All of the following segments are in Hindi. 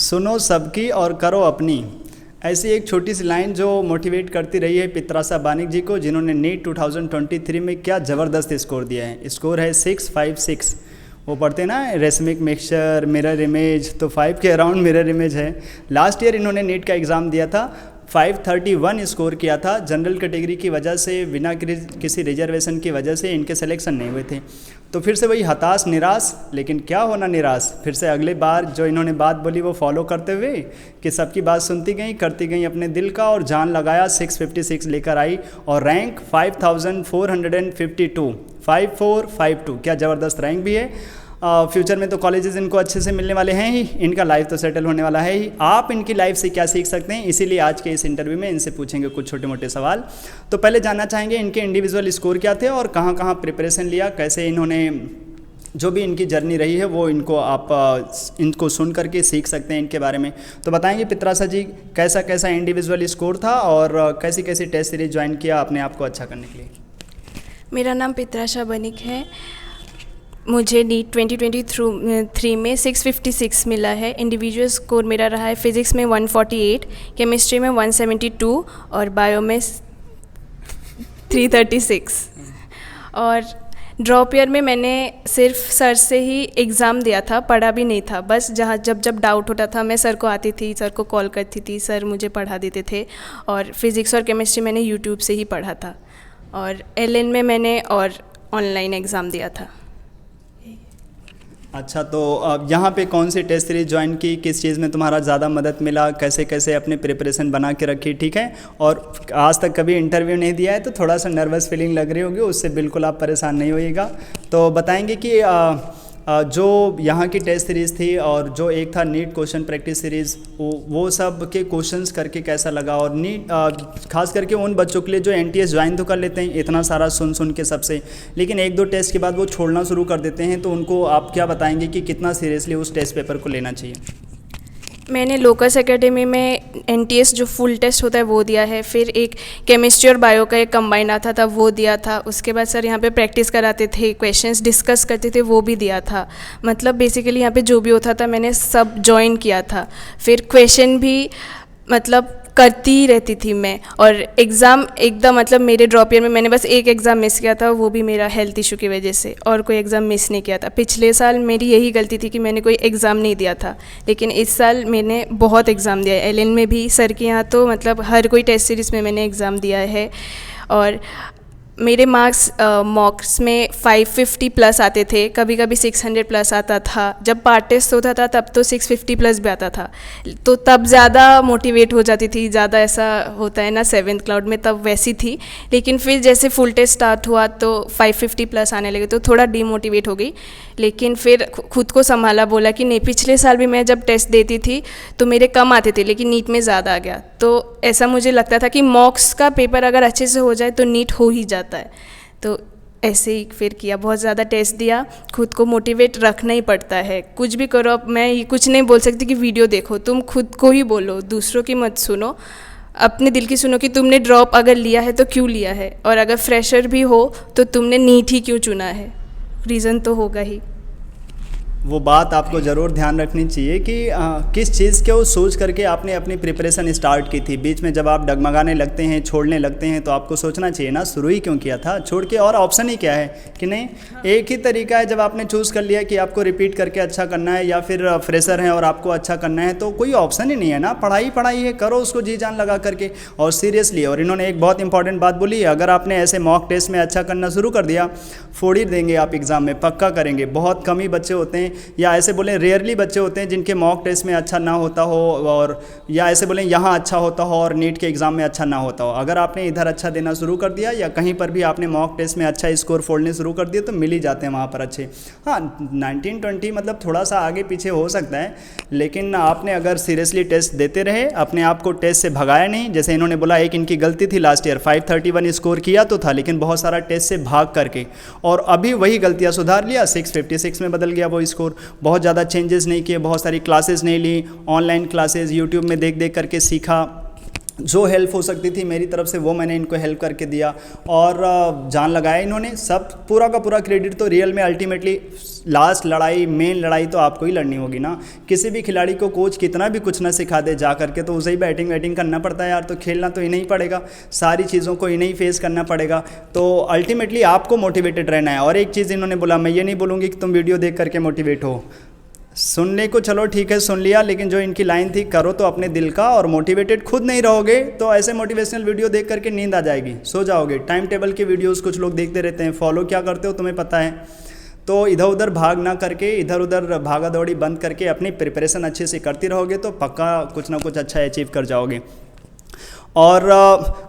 सुनो सबकी और करो अपनी। ऐसी एक छोटी सी लाइन जो मोटिवेट करती रही है पित्रासा बानिक जी को, जिन्होंने नीट 2023 में क्या ज़बरदस्त स्कोर दिया है। स्कोर है 656। वो पढ़ते हैं ना रेसमिक मिक्सचर, मिरर इमेज, तो 5 के अराउंड मिरर इमेज है। लास्ट ईयर इन्होंने नीट का एग्ज़ाम दिया था, 531 स्कोर किया था। जनरल कैटेगरी की वजह से, बिना किसी रिजर्वेशन की वजह से इनके सिलेक्शन नहीं हुए थे। तो फिर से वही हताश निराश, लेकिन क्या होना निराश, फिर से अगली बार जो इन्होंने बात बोली वो फॉलो करते हुए कि सबकी बात सुनती गई, करती गई अपने दिल का, और जान लगाया 656 लेकर आई और रैंक 5452, 5452। क्या ज़बरदस्त रैंक भी है। फ्यूचर में तो कॉलेजेस इनको अच्छे से मिलने वाले हैं ही, इनका लाइफ तो सेटल होने वाला है ही। आप इनकी लाइफ से क्या सीख सकते हैं, इसीलिए आज के इस इंटरव्यू में इनसे पूछेंगे कुछ छोटे मोटे सवाल। तो पहले जानना चाहेंगे इनके इंडिविजुअल स्कोर क्या थे और कहाँ कहाँ प्रिपरेशन लिया, कैसे इन्होंने, जो भी इनकी जर्नी रही है वो इनको आप इनको सुन करके सीख सकते हैं इनके बारे में। तो बताएंगे पित्रासा जी कैसा कैसा इंडिविजुअल स्कोर था और कैसी कैसी टेस्ट सीरीज ज्वाइन किया अपने आप को अच्छा करने के लिए। मेरा नाम पित्रासा बानिक है। मुझे नीट 2023 में 656 मिला है। इंडिविजुअल स्कोर मेरा रहा है फिज़िक्स में 148, केमिस्ट्री में 172 और बायो में 336। और ड्रॉप ईयर में मैंने सिर्फ सर से ही एग्ज़ाम दिया था, पढ़ा भी नहीं था। बस जहाँ जब डाउट होता था मैं सर को आती थी, सर को कॉल करती थी, सर मुझे पढ़ा देते थे। और फिज़िक्स और केमिस्ट्री मैंने यूट्यूब से ही पढ़ा था। और एलएन में मैंने और ऑनलाइन एग्ज़ाम दिया था। अच्छा, तो अब यहाँ पे कौन सी टेस्ट सीरीज ज्वाइन की, किस चीज़ में तुम्हारा ज़्यादा मदद मिला, कैसे कैसे अपने प्रिपरेशन बना के रखी, ठीक है। और आज तक कभी इंटरव्यू नहीं दिया है तो थोड़ा सा नर्वस फीलिंग लग रही होगी, उससे बिल्कुल आप परेशान नहीं होइएगा। तो बताएंगे कि जो यहाँ की टेस्ट सीरीज़ थी और जो एक था नीट क्वेश्चन प्रैक्टिस सीरीज़, वो सब के क्वेश्चंस करके कैसा लगा। और नीट खास करके उन बच्चों के लिए जो एनटीएस ज्वाइन तो कर लेते हैं इतना सारा सुन के सबसे, लेकिन एक दो टेस्ट के बाद वो छोड़ना शुरू कर देते हैं, तो उनको आप क्या बताएंगे कि कितना सीरियसली उस टेस्ट पेपर को लेना चाहिए। मैंने लोकस एकेडमी में एनटीएस जो फुल टेस्ट होता है वो दिया है। फिर एक केमिस्ट्री और बायो का एक कंबाइंड आता था वो दिया था। उसके बाद सर यहाँ पे प्रैक्टिस कराते थे, क्वेश्चंस डिस्कस करते थे, वो भी दिया था। मतलब बेसिकली यहाँ पे जो भी होता था मैंने सब ज्वाइन किया था। फिर क्वेश्चन भी मतलब करती ही रहती थी मैं। और एग्ज़ाम एकदम मतलब मेरे ड्रॉप ईयर में मैंने बस एक एग्ज़ाम मिस किया था, वो भी मेरा हेल्थ इशू की वजह से, और कोई एग्ज़ाम मिस नहीं किया था। पिछले साल मेरी यही गलती थी कि मैंने कोई एग्ज़ाम नहीं दिया था, लेकिन इस साल मैंने बहुत एग्ज़ाम दिया है। एलएन में भी सर के यहाँ तो मतलब हर कोई टेस्ट सीरीज़ में मैंने एग्ज़ाम दिया है। और मेरे मार्क्स मॉक्स में 550 प्लस आते थे, कभी कभी 600 प्लस आता था। जब पार्ट टेस्ट होता था तब तो 650 प्लस भी आता था, तो तब ज़्यादा मोटिवेट हो जाती थी, ज़्यादा ऐसा होता है ना 7th क्लाउड में, तब वैसी थी। लेकिन फिर जैसे फुल टेस्ट स्टार्ट हुआ तो 550 प्लस आने लगे, तो थोड़ा डीमोटिवेट हो गई। लेकिन फिर खुद को संभाला, बोला कि नहीं, पिछले साल भी मैं जब टेस्ट देती थी तो मेरे कम आते थे लेकिन नीट में ज़्यादा आ गया। तो ऐसा मुझे लगता था कि मॉक्स का पेपर अगर अच्छे से हो जाए तो नीट हो ही जाता है। तो ऐसे ही फिर किया, बहुत ज़्यादा टेस्ट दिया। खुद को मोटिवेट रखना ही पड़ता है, कुछ भी करो। अब मैं ये कुछ नहीं बोल सकती कि वीडियो देखो, तुम खुद को ही बोलो, दूसरों की मत सुनो, अपने दिल की सुनो कि तुमने ड्रॉप अगर लिया है तो क्यों लिया है, और अगर फ्रेशर भी हो तो तुमने नीट ही क्यों चुना है, रीज़न तो होगा ही। वो बात आपको ज़रूर ध्यान रखनी चाहिए कि किस चीज़ को सोच करके आपने अपनी प्रिपरेशन स्टार्ट की थी। बीच में जब आप डगमगाने लगते हैं, छोड़ने लगते हैं, तो आपको सोचना चाहिए ना शुरू ही क्यों किया था, छोड़ के और ऑप्शन ही क्या है कि नहीं। एक ही तरीका है, जब आपने चूज़ कर लिया कि आपको रिपीट करके अच्छा करना है या फिर फ्रेशर है और आपको अच्छा करना है, तो कोई ऑप्शन ही नहीं है ना। पढ़ाई है, करो उसको जी जान लगा करके और सीरियसली। और इन्होंने एक बहुत इंपॉर्टेंट बात बोली, अगर आपने ऐसे मॉक टेस्ट में अच्छा करना शुरू कर दिया, फोड़ ही देंगे आप एग्ज़ाम में, पक्का करेंगे। बहुत कम ही बच्चे होते हैं, या ऐसे बोलें रेयरली बच्चे होते हैं जिनके मॉक टेस्ट में अच्छा ना होता हो, और या ऐसे बोलें यहाँ अच्छा होता हो और नीट के एग्ज़ाम में अच्छा ना होता हो। अगर आपने इधर अच्छा देना शुरू कर दिया या कहीं पर भी आपने मॉक टेस्ट में अच्छा स्कोर फोड़ने शुरू कर दिया तो मिल ही जाते हैं वहाँ पर अच्छे। हाँ, 19-20 मतलब थोड़ा सा आगे पीछे हो सकता है, लेकिन आपने अगर सीरियसली टेस्ट देते रहे, अपने आप को टेस्ट से भगाया नहीं। जैसे इन्होंने बोला, एक इनकी गलती थी लास्ट ईयर, 531 स्कोर किया तो था लेकिन बहुत सारा टेस्ट से भाग करके, और अभी वही गलतियाँ सुधार लिया, 656 में बदल गया वो स्कोर। बहुत ज़्यादा चेंजेस नहीं किए, बहुत सारी क्लासेस नहीं ली, ऑनलाइन क्लासेस यूट्यूब में देख करके सीखा, जो हेल्प हो सकती थी मेरी तरफ से वो मैंने इनको हेल्प करके दिया, और जान लगाया इन्होंने। सब पूरा का पूरा क्रेडिट तो रियल में अल्टीमेटली लास्ट लड़ाई, मेन लड़ाई तो आपको ही लड़नी होगी ना। किसी भी खिलाड़ी को कोच कितना भी कुछ ना सिखा दे जा करके, तो उसे ही बैटिंग वैटिंग करना पड़ता है यार। तो खेलना तो इन्हें ही पड़ेगा, सारी चीज़ों को इन्हें ही फेस करना पड़ेगा। तो अल्टीमेटली आपको मोटिवेटेड रहना है। और एक चीज़ इन्होंने बोला, मैं ये नहीं बोलूँगी कि तुम वीडियो देख करके मोटिवेट हो, सुनने को चलो ठीक है सुन लिया, लेकिन जो इनकी लाइन थी करो तो अपने दिल का, और मोटिवेटेड खुद नहीं रहोगे तो ऐसे मोटिवेशनल वीडियो देख करके नींद आ जाएगी, सो जाओगे। टाइम टेबल के वीडियोस कुछ लोग देखते रहते हैं, फॉलो क्या करते हो तुम्हें पता है। तो इधर उधर भाग ना करके, इधर उधर भागा दौड़ी बंद करके अपनी प्रिपरेशन अच्छे से करती रहोगे तो पक्का कुछ ना कुछ अच्छा अचीव कर जाओगे। और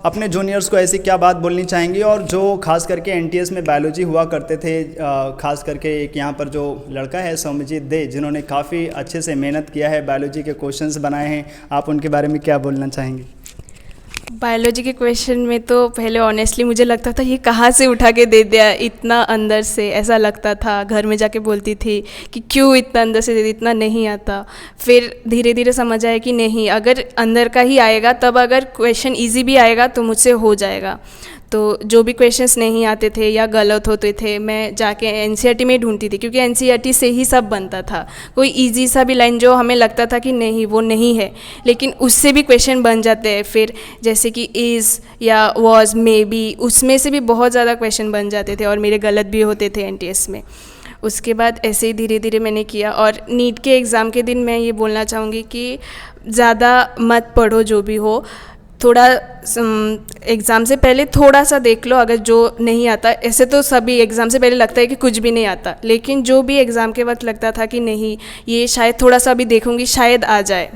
अपने जूनियर्स को ऐसी क्या बात बोलनी चाहेंगी, और जो खास करके एनटीएस में बायोलॉजी हुआ करते थे, खास करके एक यहाँ पर जो लड़का है सौम्यजीत दे, जिन्होंने काफ़ी अच्छे से मेहनत किया है, बायोलॉजी के क्वेश्चंस बनाए हैं, आप उनके बारे में क्या बोलना चाहेंगे? बायोलॉजी के क्वेश्चन में तो पहले ऑनेस्टली मुझे लगता था ये कहाँ से उठा के दे दिया, इतना अंदर से ऐसा लगता था। घर में जाके बोलती थी कि क्यों इतना अंदर से दे दी, इतना नहीं आता। फिर धीरे धीरे समझ आया कि नहीं, अगर अंदर का ही आएगा तब अगर क्वेश्चन इजी भी आएगा तो मुझसे हो जाएगा। तो जो भी क्वेश्चंस नहीं आते थे या गलत होते थे, मैं जाके एनसीईआरटी में ढूंढती थी, क्योंकि एनसीईआरटी से ही सब बनता था। कोई इजी सा भी लाइन जो हमें लगता था कि नहीं वो नहीं है, लेकिन उससे भी क्वेश्चन बन जाते हैं। फिर जैसे कि इज़ या वॉज, मे बी, उसमें से भी बहुत ज़्यादा क्वेश्चन बन जाते थे और मेरे गलत भी होते थे एनटीएस में। उसके बाद ऐसे ही धीरे धीरे मैंने किया। और नीट के एग्ज़ाम के दिन मैं ये बोलना चाहूँगी कि ज़्यादा मत पढ़ो, जो भी हो थोड़ा एग्ज़ाम से पहले थोड़ा सा देख लो, अगर जो नहीं आता। ऐसे तो सभी एग्ज़ाम से पहले लगता है कि कुछ भी नहीं आता, लेकिन जो भी एग्ज़ाम के वक्त लगता था कि नहीं ये शायद थोड़ा सा भी देखूंगी शायद आ जाए,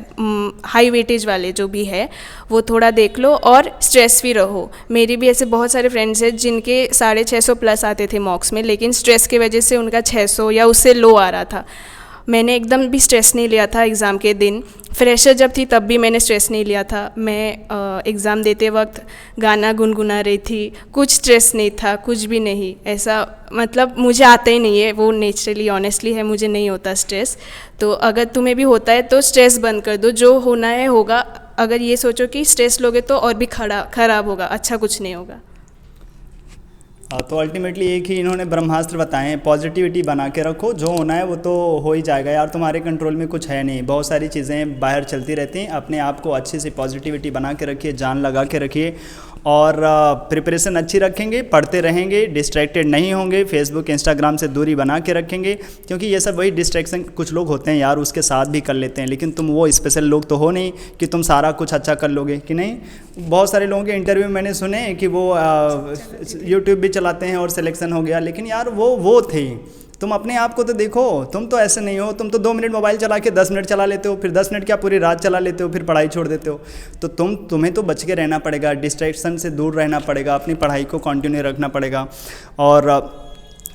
हाई वेटेज वाले जो भी है वो थोड़ा देख लो, और स्ट्रेस फ्री रहो। मेरी भी ऐसे बहुत सारे फ्रेंड्स हैं जिनके 650 प्लस आते थे मॉक्स में, लेकिन स्ट्रेस की वजह से उनका 600 या उससे लो आ रहा था। मैंने एकदम भी स्ट्रेस नहीं लिया था एग्ज़ाम के दिन। फ्रेशर जब थी तब भी मैंने स्ट्रेस नहीं लिया था। मैं एग्ज़ाम देते वक्त गाना गुनगुना रही थी, कुछ स्ट्रेस नहीं था, कुछ भी नहीं। ऐसा मतलब मुझे आता ही नहीं है, वो नेचुरली ऑनेस्टली है, मुझे नहीं होता स्ट्रेस। तो अगर तुम्हें भी होता है तो स्ट्रेस बंद कर दो, जो होना है होगा। अगर ये सोचो कि स्ट्रेस लोगे तो और भी ख़राब होगा, अच्छा कुछ नहीं होगा। तो अल्टीमेटली एक ही इन्होंने ब्रह्मास्त्र बताए हैं, पॉजिटिविटी बना के रखो, जो होना है वो तो हो ही जाएगा यार, तुम्हारे कंट्रोल में कुछ है नहीं। बहुत सारी चीज़ें बाहर चलती रहती हैं, अपने आप को अच्छे से पॉजिटिविटी बना के रखिए, जान लगा के रखिए, और प्रिपरेशन अच्छी रखेंगे, पढ़ते रहेंगे, डिस्ट्रैक्टेड नहीं होंगे, फेसबुक इंस्टाग्राम से दूरी बना के रखेंगे, क्योंकि ये सब वही डिस्ट्रैक्शन कुछ लोग होते हैं यार, उसके साथ भी कर लेते हैं। लेकिन तुम वो स्पेशल लोग तो हो नहीं कि तुम सारा कुछ अच्छा कर लोगे, कि नहीं। बहुत सारे लोगों के इंटरव्यू मैंने सुने कि वो यूट्यूब भी चलाते हैं और सिलेक्शन हो गया, लेकिन यार वो थे। तुम अपने आप को तो देखो, तुम तो ऐसे नहीं हो। तुम तो 2 मिनट मोबाइल चला के 10 मिनट चला लेते हो, फिर 10 मिनट क्या पूरी रात चला लेते हो, फिर पढ़ाई छोड़ देते हो। तो तुम्हें तो बच के रहना पड़ेगा, डिस्ट्रैक्शन से दूर रहना पड़ेगा, अपनी पढ़ाई को कंटिन्यू रखना पड़ेगा। और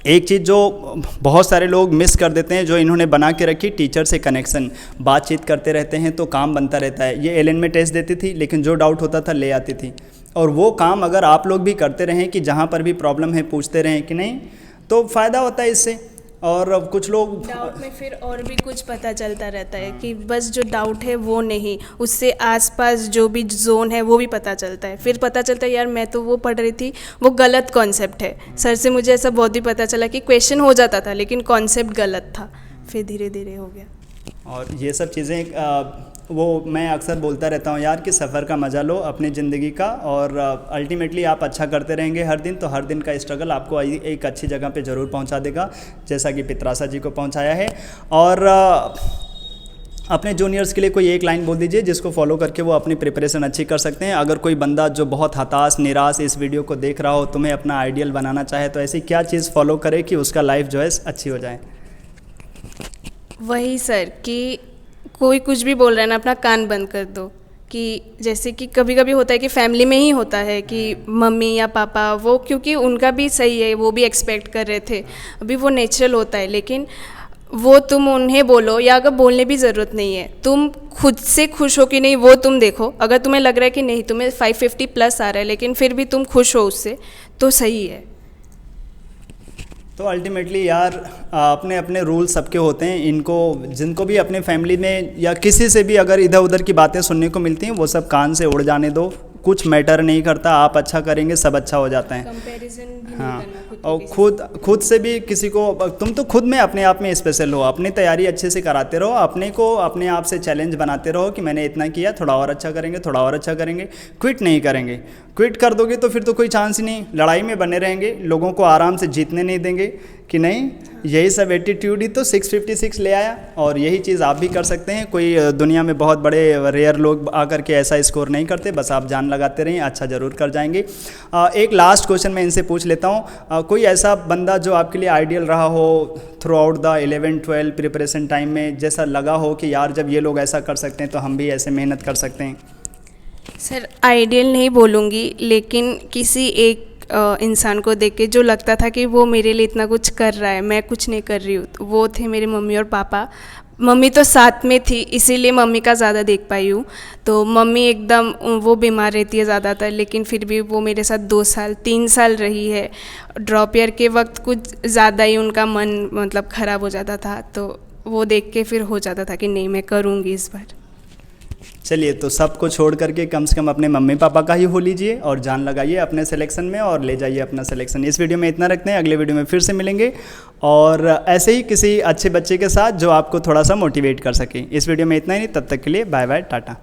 एक चीज़ जो बहुत सारे लोग मिस कर देते हैं, जो इन्होंने बना के रखी, टीचर से कनेक्शन, बातचीत करते रहते हैं तो काम बनता रहता है। ये एलएन में टेस्ट देती थी, लेकिन जो डाउट होता था ले आती थी। और वो काम अगर आप लोग भी करते रहें कि जहाँ पर भी प्रॉब्लम है पूछते रहें, कि नहीं, तो फ़ायदा होता है इससे। और कुछ लोग डाउट में फिर और भी कुछ पता चलता रहता है कि बस जो डाउट है वो नहीं, उससे आसपास जो भी जोन है वो भी पता चलता है। फिर पता चलता है यार मैं तो वो पढ़ रही थी, वो गलत कॉन्सेप्ट है। सर से मुझे ऐसा बहुत ही पता चला कि क्वेश्चन हो जाता था लेकिन कॉन्सेप्ट गलत था, फिर धीरे धीरे हो गया। और ये सब चीज़ें वो मैं अक्सर बोलता रहता हूँ यार कि सफ़र का मज़ा लो अपनी ज़िंदगी का, और अल्टीमेटली आप अच्छा करते रहेंगे हर दिन, तो हर दिन का स्ट्रगल आपको एक अच्छी जगह पे ज़रूर पहुँचा देगा, जैसा कि पित्रासा जी को पहुँचाया है। और अपने जूनियर्स के लिए कोई एक लाइन बोल दीजिए जिसको फॉलो करके वो अपनी प्रिपरेशन अच्छी कर सकते हैं। अगर कोई बंदा जो बहुत हताश निराश इस वीडियो को देख रहा हो, तुम्हें अपना आइडियल बनाना चाहे, तो ऐसी क्या चीज़ फॉलो करे कि उसका लाइफ जो है अच्छी हो जाए? वही सर कि कोई कुछ भी बोल रहा है ना, अपना कान बंद कर दो। कि जैसे कि कभी कभी होता है कि फैमिली में ही होता है कि मम्मी या पापा, वो क्योंकि उनका भी सही है, वो भी एक्सपेक्ट कर रहे थे, अभी वो नेचुरल होता है, लेकिन वो तुम उन्हें बोलो या अगर बोलने भी ज़रूरत नहीं है, तुम खुद से खुश हो कि नहीं वो तुम देखो। अगर तुम्हें लग रहा है कि नहीं तुम्हें 550 प्लस आ रहा है लेकिन फिर भी तुम खुश हो उससे, तो सही है। तो अल्टीमेटली यार अपने अपने रूल सबके होते हैं। इनको जिनको भी अपने फैमिली में या किसी से भी अगर इधर उधर की बातें सुनने को मिलती हैं वो सब कान से उड़ जाने दो, कुछ मैटर नहीं करता। आप अच्छा करेंगे सब अच्छा हो जाता है। कंपैरिजन भी हाँ, नहीं करना खुद और के खुद से भी किसी को, तुम तो खुद में अपने आप में स्पेशल हो, अपनी तैयारी अच्छे से कराते रहो, अपने को अपने आप से चैलेंज बनाते रहो कि मैंने इतना किया, थोड़ा और अच्छा करेंगे, थोड़ा और अच्छा करेंगे। क्विट नहीं करेंगे। क्विट कर दोगे तो फिर तो कोई चांस ही नहीं, लड़ाई में बने रहेंगे, लोगों को आराम से जीतने नहीं देंगे कि नहीं यही सब एटीट्यूड ही तो 656 ले आया। और यही चीज़ आप भी कर सकते हैं। कोई दुनिया में बहुत बड़े रेयर लोग आकर के ऐसा स्कोर नहीं करते, बस आप जान लगाते रहें, अच्छा ज़रूर कर जाएंगे। एक लास्ट क्वेश्चन मैं इनसे पूछ लेता हूँ, कोई ऐसा बंदा जो आपके लिए आइडियल रहा हो through out the 11-12 preparation time में, जैसा लगा हो कि यार जब ये लोग ऐसा कर सकते हैं तो हम भी ऐसे मेहनत कर सकते हैं? सर आइडियल नहीं बोलूँगी, लेकिन किसी एक इंसान को देख के जो लगता था कि वो मेरे लिए इतना कुछ कर रहा है, मैं कुछ नहीं कर रही हूँ, तो वो थे मेरे मम्मी और पापा। मम्मी तो साथ में थी, इसीलिए मम्मी का ज़्यादा देख पाई हूँ। तो मम्मी एकदम वो बीमार रहती है ज़्यादातर, लेकिन फिर भी वो मेरे साथ 2 साल 3 साल रही है। ड्रॉप ईयर के वक्त कुछ ज़्यादा ही उनका मन मतलब ख़राब हो जाता था, तो वो देख के फिर हो जाता था कि नहीं मैं करूँगी इस बार। चलिए, तो सबको छोड़ करके कम से कम अपने मम्मी पापा का ही हो लीजिए और जान लगाइए अपने सिलेक्शन में और ले जाइए अपना सिलेक्शन। इस वीडियो में इतना रखते हैं, अगले वीडियो में फिर से मिलेंगे और ऐसे ही किसी अच्छे बच्चे के साथ जो आपको थोड़ा सा मोटिवेट कर सके। इस वीडियो में इतना ही, तब तक के लिए बाय बाय, टाटा।